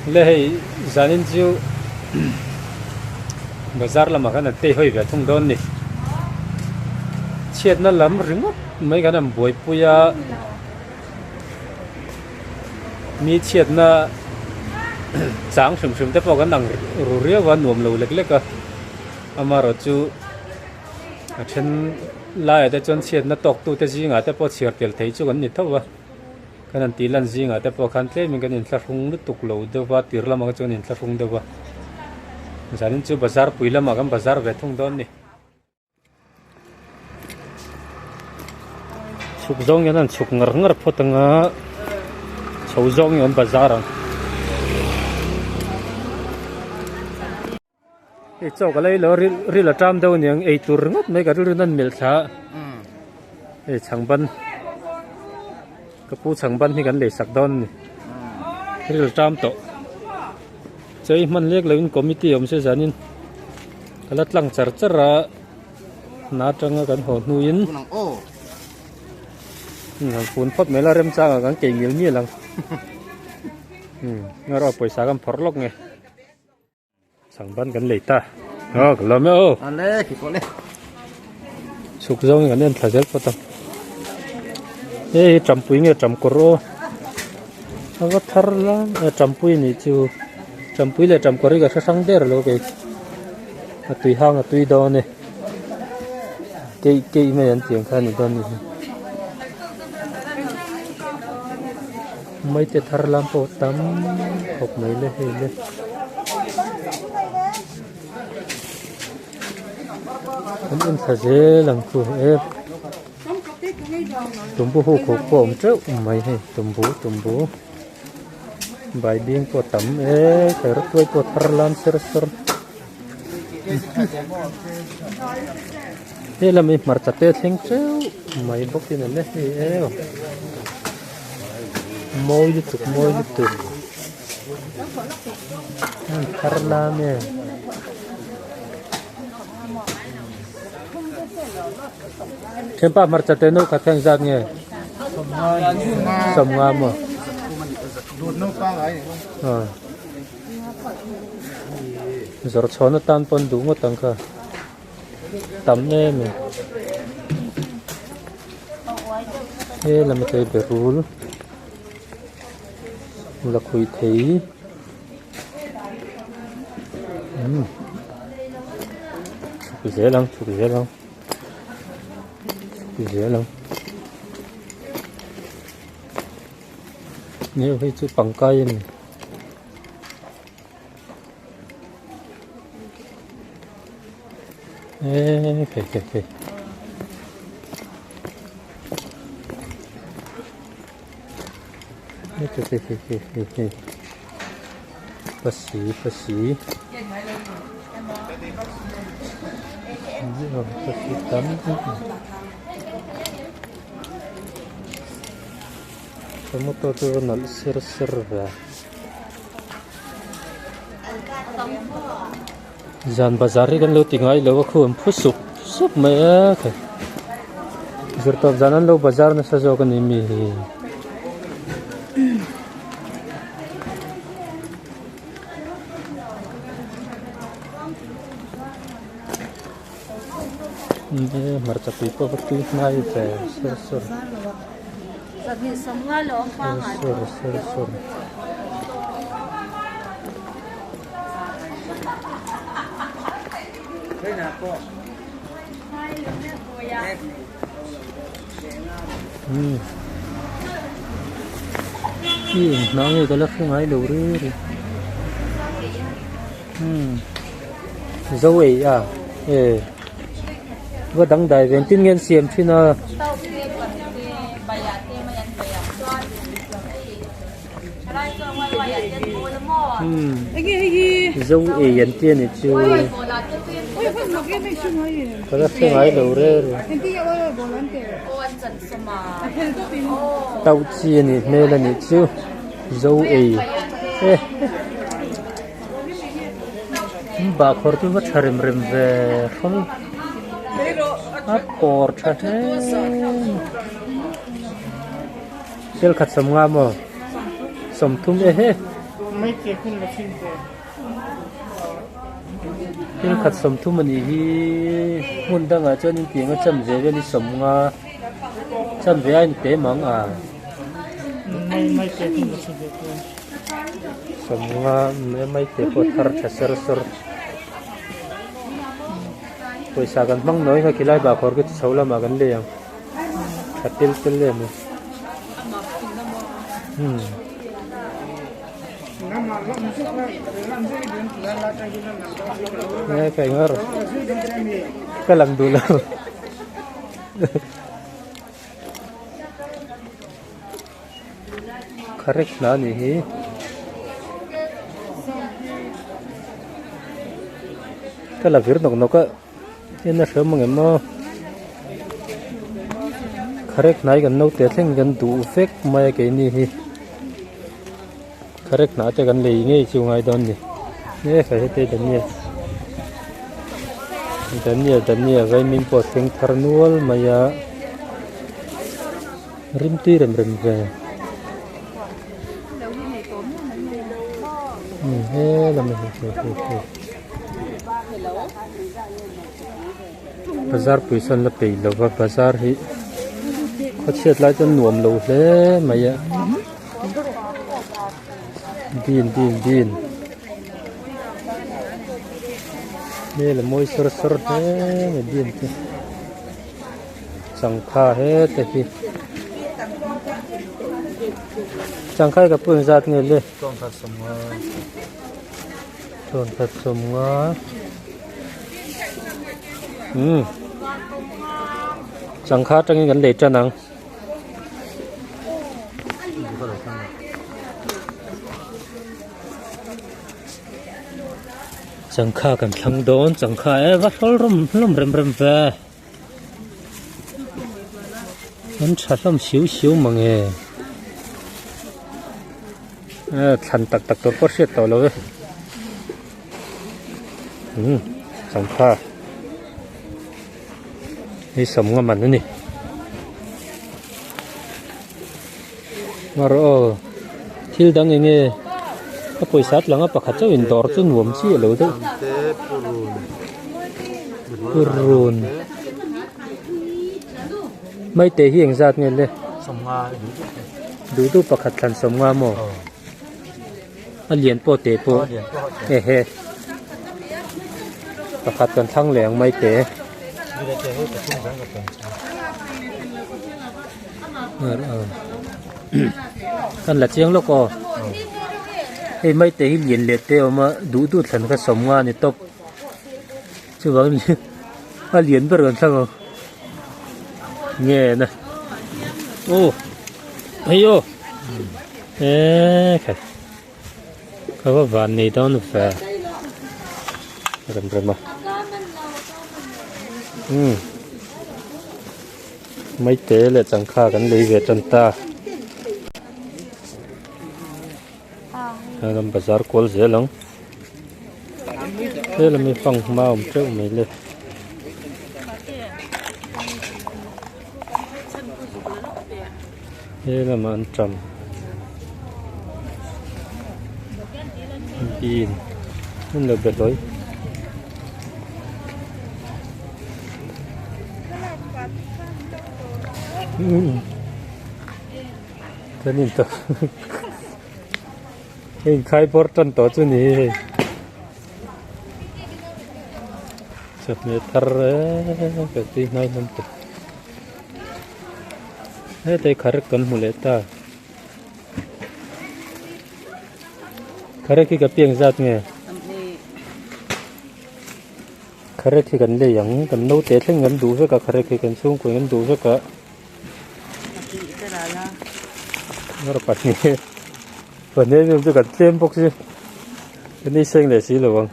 lệ gia đình chiu bazar là mà cái này tê hơi về thùng đón nè chết nó lắm rừng mấy cái nằm bồi bùi mi chết nó sáng sớm sớm tới bao cái nằng rùa và nuông lù lệch lệch à mà rồi chú trên lại để chọn chết nó tóc tu tới gì ngã tới bao chết tiền thấy chú cái này thâu à cái này tí lần gì ngã tới bao khăn thế mình cái này là không được tục lù đâu và tiền là mà cái chỗ này là không đâu à gia đình chú bazar bùi là mà cái bazar về thùng đón nè chụp giống như là chụp ngır ngır phô tăng á chụp giống như bazar cái chỗ cái này là ri là trăm đâu nhỉ ấy tour ngất mấy cái ri nên miệt thà ấy chẳng ban cái phụ chẳng ban thì cái này sạc đòn ri là trăm tổ chơi mình liếc lên committee ông sẽ dẫn in cái lát lăng chở chở ra nát trong cái hồ nuôi phun phốt mấy là rem sang cái cây nhiều như là nó rồi buổi sáng phở lóc nghe chẳng ban cái lệ ta cái lắm đâu sụp rong cái nên phải rất quan tâm ê trầm pui nghe trầm coro nó có thar lắm trầm pui này chứ trầm pui là trầm coro cái sáng đẻ rồi cái tùy hang tùy đó này cây mấy anh tiếng khai này đó này mấy cái thar làm bộ tắm học mấy lệ hết em thật dễ làm khổ em tụm bố hồ khổ của ông trước mày hay tụm bố bài biên của tắm ế phải rất vui của thar làm sơ sơ thế là mình mở chặt tê thinh treo mày bốc tiền này ế môi YouTube thar làm nè thêm ba mặt chặt nó cả thang giang nghe sầm ngam mà giờ cho nó tan pon đúng một tầng cả tắm nè mình thế là mình thấy bể rúl là khui thấy chụp dễ lắm nhiều cái chữ bằng cây này kì bác sĩ tắm kamu tuh nol sir ya Jan bazari kan lo tinggal lo aku sup me ke zertop jalan lo bazar na sajo kan ini ini marca pipo seperti naik sur sur nó như cái lớp không ai đủ đi dấu ấy à vừa đăng đại viện tin nghiên xiêm chứ nó dấu ấy hiện tiền này chứ cái lớp không ai đủ rồi tàu chi này mê là này chứ dấu ấy bà khổ tôi mất rìm về không bor cha he sel khat sam nga mo som thum e he ไม่เกี่ยวขึ้นละชิ้นเดียว เป็นขัดสมทุมันอีหุ่นดังอาจารย์เพียงก็จำเรียนสมงาจำเรียนเตะมังไม่เกี่ยวขึ้นละชิ้นเดียว สมงาไม่เตะพอทาร์ทัศร์สร์ไปสักกันมังน้อยเขาคิดไล่บาขอร์ก็จะเช่าละมากันเลยยังขัดเติลเลยมั้ยนี่ใครงั้นกำลังดูแล้วcorrect นะนี่ก็ละวิร์นกนกก็ยังน่าเชื่อมั้งมั้ง correct ไหนกันนกเตะเล่นกันดูเฟกไม่แก่นี่ correct นะจะกันเลยงี้ช่วงไงตอนนี้นี่ใครเตะดันเนี่ยไว้มีพอถึงทาร์นัวมายาริมตีริมไปแล้วมันบาซาร์ปุยสันละปีแล้วว่าบาซาร์ฮีเขาเชื่อไล่จนหน่วมเลยมายาดินนี่แหละมวยสร์เนี่ยดินสังขารแต่ที่สังขารกับเพื่อนจัดเงี้ยเลยต้นผสมงาสังขารจังงี้กันเลยจ้านังสังขารกันทั้งโดนสังขารว่าเขาล้มเริ่มแวมันชัดล้มชิวมังทันตักตัวก็เสียต่อเลยสังขารนี่สมงามันนี่มารอที่ดังยังไงก็ไปสัตว์หลังก็ขัดเจ้าอินดอร์จนหวมเชี่ยเลยทุกปูรุนไม่เตะเฮียงสัตว์เงี้ยเลยสมงาดูประคัดทันสมงาโมเหรียญโปเตโปประคัดกันทั้งแหลงไม่เตะกันละเจียงแล้วก็ไม่เตะเหรียญเล็ดเตะออกมาดูทันก็สมงานี่ตบชื่อว่าเหรียญเปิดกันทั้งเงี้ยนะโอ้เฮ้ยโอ้ครับเขาว่าวันนี้ต้องแฟร์เริ่มมาไม่เตะเลยจังค่ากันเลยเวทันตาเราไปซาร์โคลเสียหลังเราไม่ฟังมาผมเจ้าไม่เลยเรามาอันจำปีนนั่นเราเบ็ดเลยท่านี่ตัวเองใครพอร์ตันตัวจุนี่จับเมตรก็ตีน้อยนั่นตัวแต่ขารกันหูเลต้าขารที่กับเพียงจัดไงขารที่กันเลยอย่างกันโน้ตเตะเล่นกันดูสักขารที่กันสูงกว่ากันดูสักนั่นปัจจุบันนี้มันจะกันเต็มพวกสิอันนี้เซ็งเลยสิหรือวัง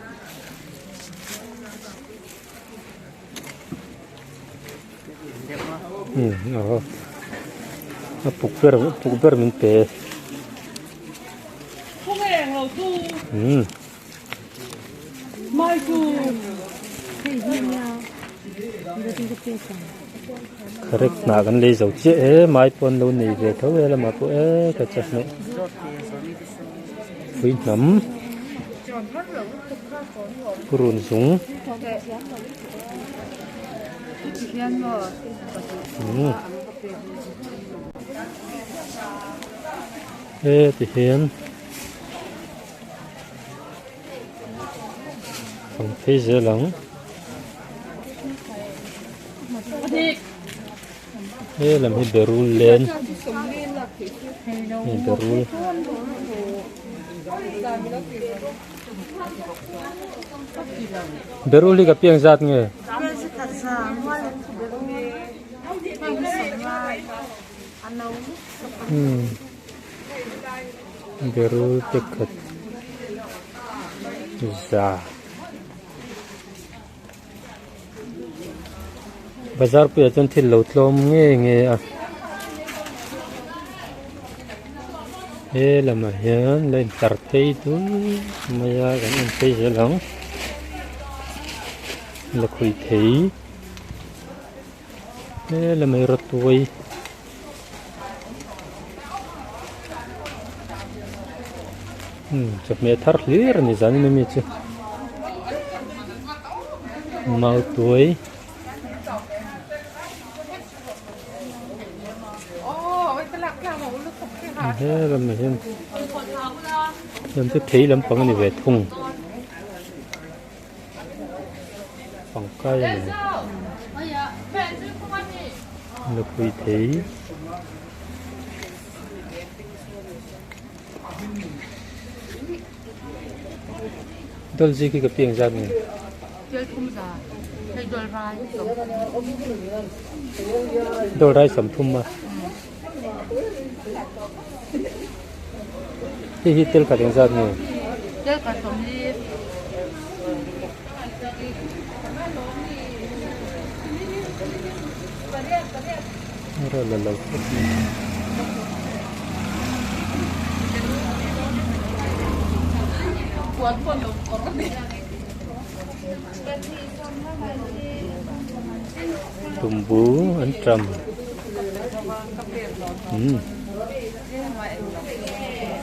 ปลุกเบอร์มันเตะไม่กูcorrect นากันเลยจะเจ๊ไม่ปนโดนนี่เวทเอาเวลามาปุ๊กระจับเนี่ย phui nấm run súng ê thì hiền không thấy dễ lắm ê làm hết bể run lên hết bể run beruli ka piang zat nge berul tekat za bazar pe chon thil lo tlom nge nge a ê làm mà hiền lên tart thấy tu maya cái anh thấy dễ lắm là khui thấy ê là mày rất vui chụp mẹ thar lir này giờ này mẹ chứ mau tuổi thế là mình em thích thấy lắm bằng này về thùng bằng cây này được quý thấy đôi gì cái tiếng ra này đôi rai sầm thum mà hi tel ka ding zat ni tel ka som li ra la la kuat pon lo ko tumbu an trầm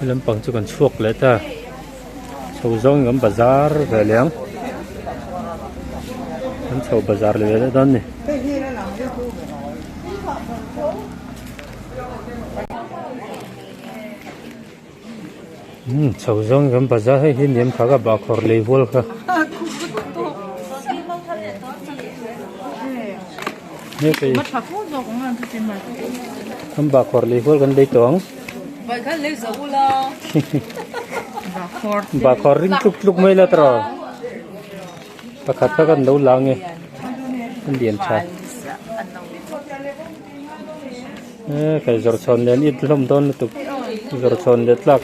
lâm bằng cho còn chuộc lấy ta sầu rong ngắm bazar về liang anh sầu bazar lấy đấy đó nè sầu rong ngắm bazar hay hiên niệm khá cả bà khor lấy vol cả nè cái mất phá phút rồi cũng làm thế mà ngắm bà khor lấy vol gần đây toang vậy cái lấy dấu lo bà khor ring trục trục mấy là trò bà khát các con đấu lang nghe anh điền cha cái giờ chọn lên ít lắm đón tục giờ chọn lên lắc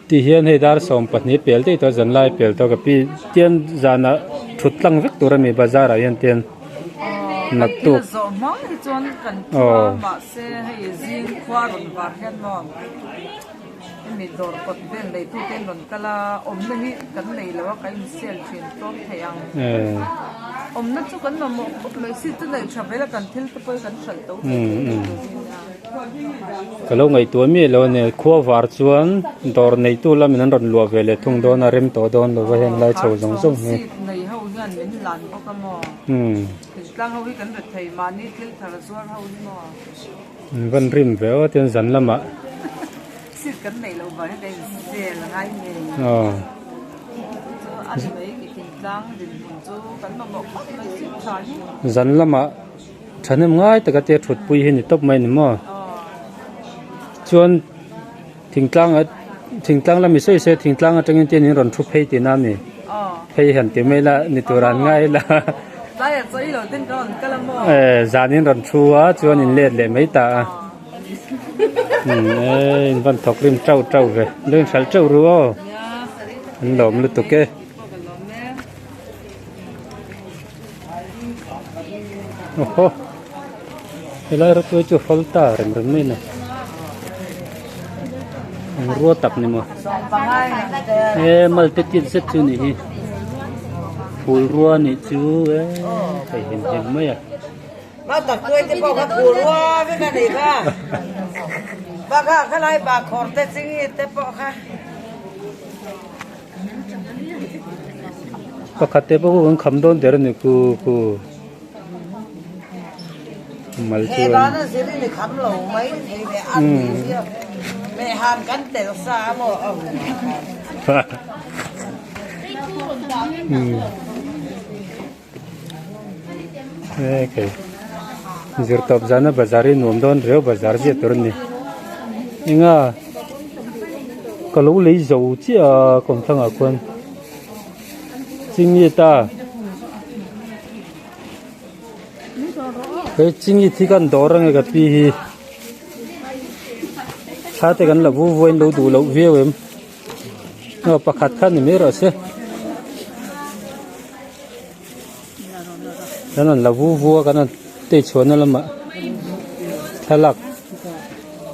thì hiện hay dar som pat ni pel te to zan lai pel to ka pi tian zana thut lang vek tur mi bazar a yan tian nak tu zo mong hi chon kan tua ma se hay zing khwa ron var hen non mi dor pot ben lei tu ten ron kala om na hi kan nei lawa kai sel thin tom thayang om na chu kan no mo mai si tu nei thavela kan thil te poi kan thal to kalau ngai tu mi lo ne kho var chuan dor nei tu lam nan ron lua vele thung don a rem to don lo wa hen lai chho jong jong ni nei ho hian min lan ko ka mo tlang ho hi kan ret thei ma ni thil thar zuar ho ni mo van rim ve tian zan lama si kan nei lo ba he dei se la ngai ni an mai ki tin tlang din chu kan ma mo mai si tha ni zan lama thanem ngai taka te thut pui hi ni top mai ni mo chuan thingtlang la mi sei se thingtlang atangin te ni ron thu phei ti na mi phei han ti mai la ni turan ngai la lai a choi lo tin ron kala mo zanin ron thua chuan in let le mai ta in van thok rim trau trau ve leng sal trau ruo an lom lu tu ke oho helai ro tu chu falta rem rem mai na ruo tap ni mo mal te tin set chu ni hi phul ruo ni chu kai hin hin mai มาตักด้วยที่บอกว่าผัวว่าไม่กันอีกค่ะบาค่ะข้าไรบาขอแต่สิ่งนี้แต่ปอค่ะ Pakate pa ko ang kamdon dera ni ku mal เฮ chu บ้านนั้นสิรินี่คำหลงไหมไอ้เนี่ยอันนี้เดียวแม่หานกันแต่สาหมด Okay. Zirtab zana bazari nomdon reo bazar je turni. Inga kalau lấy dầu chứ còn thằng ở quân. Chính như ta. Cái chính như thì cần đó rằng cái pi. Sao thì cần là vu vuen lâu đủ lâu vía em. Nó bạc hạt khăn thì mới rồi chứ. Cho nên là vu cái nó tê chuồn nó mà thay lạc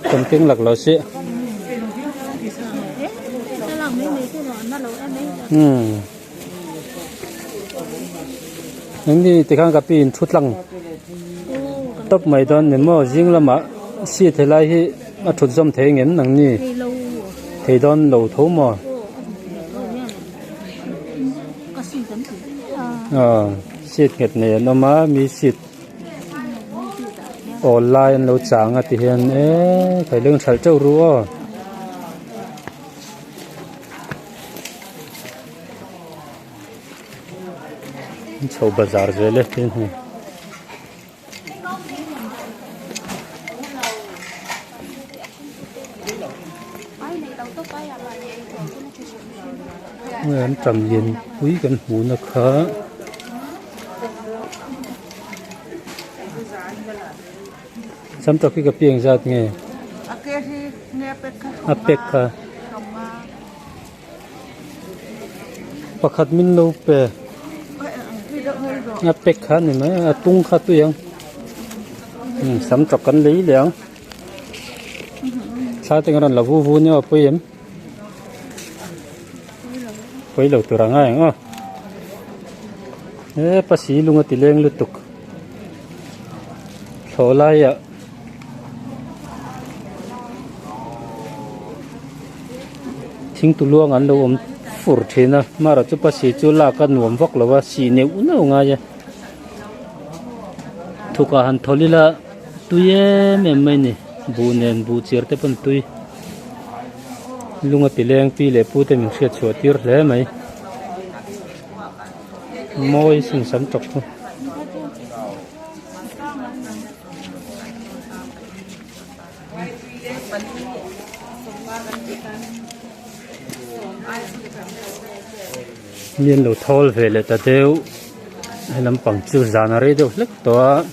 cầm tiếng lạc lò xị những đi thì khang gặp pin chút lăng tóc mày đó nên mà riêng là mà xị thế lại hi mà chút dâm thế nghén năng ni thế đón lâu thấu mà xịt nghẹt này nó má mi xịt online lâu chẳng à thì hiện phải lương sản châu rùa châu bazar rồi lên tin hả em trầm liền quý gần hú nó khá sắm cho cái pieng ra nghe apek pakhat min lo pe apek kha ni ma tung kha tu yang sắm cho cắn lý liền sao tiếng ron là vu vu nhau pe em pe lo tu ranga yang pasi lunga tileng lutuk tholai yaทิ้งตัวล่วงอันเราอมฝุ่นเทนะมาเราจะไปเสียจุลากันหวมฟอกเราว่าสีเนื้อน่าง่ายทุกอาหารทอลิละตุยแม่ไม่เนี่ยบูเนนบูเชียร์แต่เป็นตุยลุงติเลงปีเล็บพูดแต่มีเสียชัวตีร์เลยไหมมอยสิ่งสำคัญmiền lầu thol về là ta đều hay làm bằng chữ giản ở đây đều lắc toa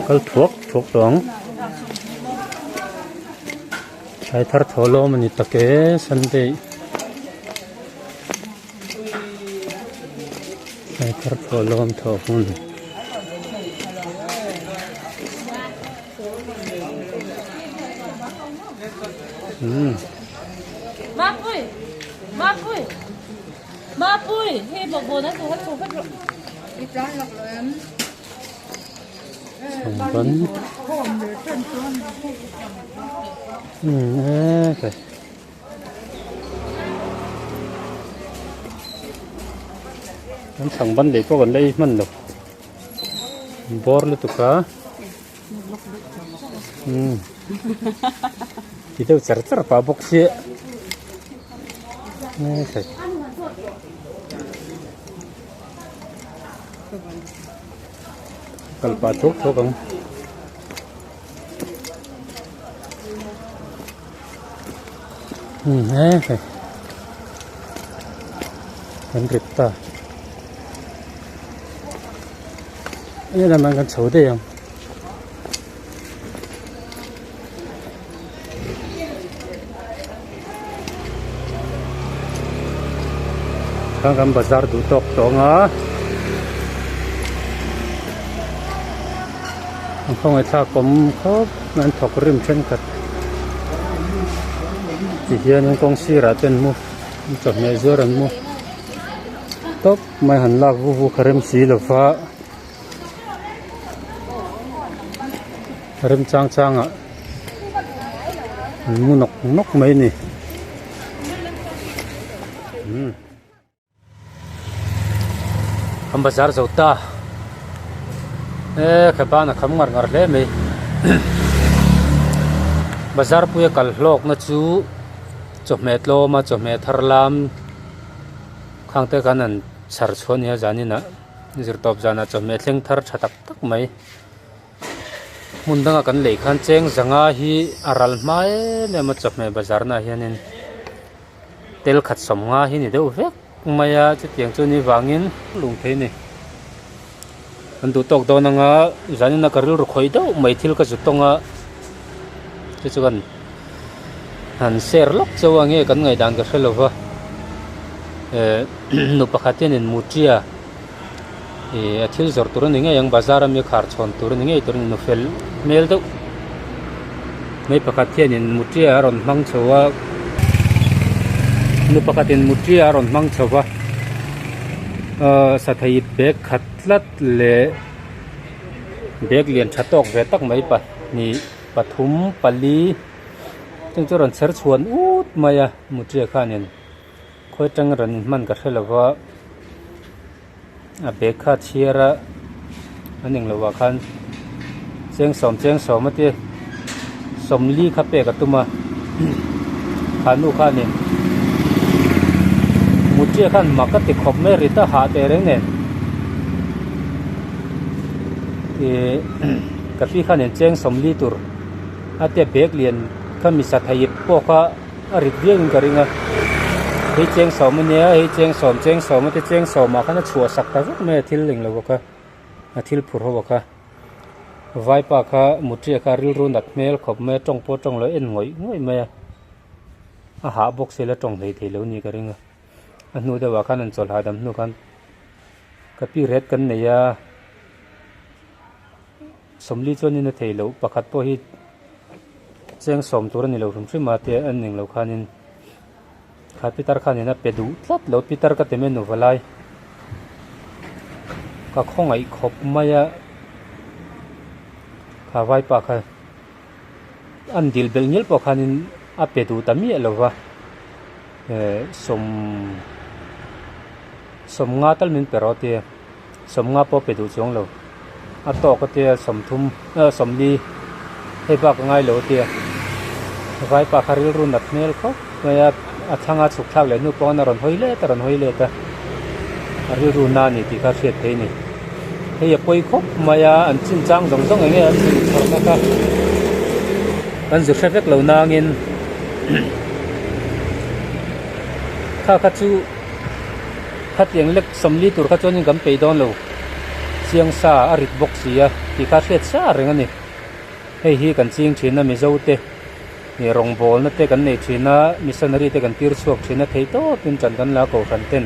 cái thuốc đóng sai thar tholo mình ta kế sân đây sai thar tholo mình thọ hun Ma pui, he bọc bồn nó thu hết rồi. Đi trái lọc rồi em. Bánh. Phải. Nó thằng bánh để có gần đây mình được. Bor lên tụi cá. Thì đâu chả phá bốc xe. Phải. Kalpa thuốc không? Phải. Anh rít ta. Đây là mang con số đây không? Kan bazar tu tok tonga không ai tha cũng khóc nên thọc rim chân cật chỉ hiện những công sĩ ra tên mua chọn mấy giờ rồi mua top mai hẳn lạc vu vu kharim xí là phá rim chang chang à mu nok mấy nè am bazar zo ta e khaba na kham ngar le me bazar puya kal hlok na chu chome tlo ma chome tharlam khang te kanan char chhon ya janina zir top jana chome thleng thar thatak tak mai mundanga kan lei khan cheng zanga hi aral mai le ma chome bazar na hianin tel khat somnga hi ni deuh vek maya chu tiang chu ni wangin lung thei ni an du tok do nanga janina karil ru khoi deuh mai thil ka chu tonga chu chu kan han ser lok chawange kan ngai dan ka hrelowa nu pakhatin in mutia thil zor tur ni nge yang bazar mi khar chhon tur ni nge tur nu fel mel deuh mai pakhatin in mutia ron mang chawa nu pakhatin mutia ron mang chawa sathai bek khatlat le bek lian thatok ve tak mai pa ni pathum pali chung chu ron ser chuan ut maya mutia khanin khoi tang ran man ka hrelowa a bek kha thiara aning lowa khan cheng som ate somli kha pe ka tuma khanu khanin mutia khan makati khop me rita ha te reng ne ka fi khanin cheng somli tur ate bek lian khami sa thai po kha arit vieng ka ringa hei cheng som ania hei cheng som ate cheng som ma khana chua sak ta vek me thil ling lo ka a thil phur ho ka vai pa kha mutia kha ril ru nat mel khop me tong po tong lo en ngoi me a ha box se la tong thei thei lo ni ka ringa anu de wa khan an chol ha dam nu khan kapi red kan ne ya somli choni na thei lo pakhat po hi cheng som tur ni lo rum thri ma te an ning lo khanin kha pitar khanin a pedu tlat lo pitar ka te menu walai ka khongai khop maya kha vai pa kha an dil bel ngel po khanin a pedu tami lo wa som nga tal min perote som nga po pedu chong lo a to ka te som thum somli he ba ka ngai lo te vai pa kharil ru nat mel kho maya athanga chuk thak le nu pon ron hoile ta ari ru na ni ti kha hret thei ni he ya poi khop maya an chin chang dong nge an chin thorna ka an zu hret vek lo na ngin kha chu khat yang lek somli tur kha chonin gam pe don lo chiang sa arit box sia ti kha hret sa reng ani hei hi kan ching thina mi zo te ni rong bol na te kan nei thina missionary te kan tir chuak thina thei to tin chan kan la ko kan ten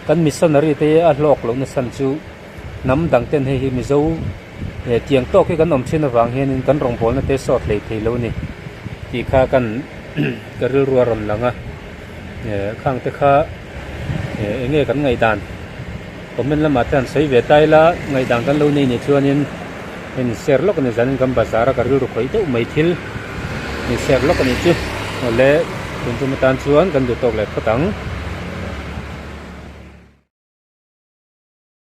kan missionary te a hlok lo na san chu nam dang ten hei hi mi zo tiang to ki kan om thina wang hian in kan rong bol na te sot lei thei lo ni ti kha kan karil ruwa ron langa khang te kha enge kan ngai dan komen lama tan sei ve tai la ngai dang kan lo nei ni chuanin in ser lok ni zan kam bazar ka ru khoi te mai thil ni ser lok ni chu le kun tu matan chuan kan du tok le phatang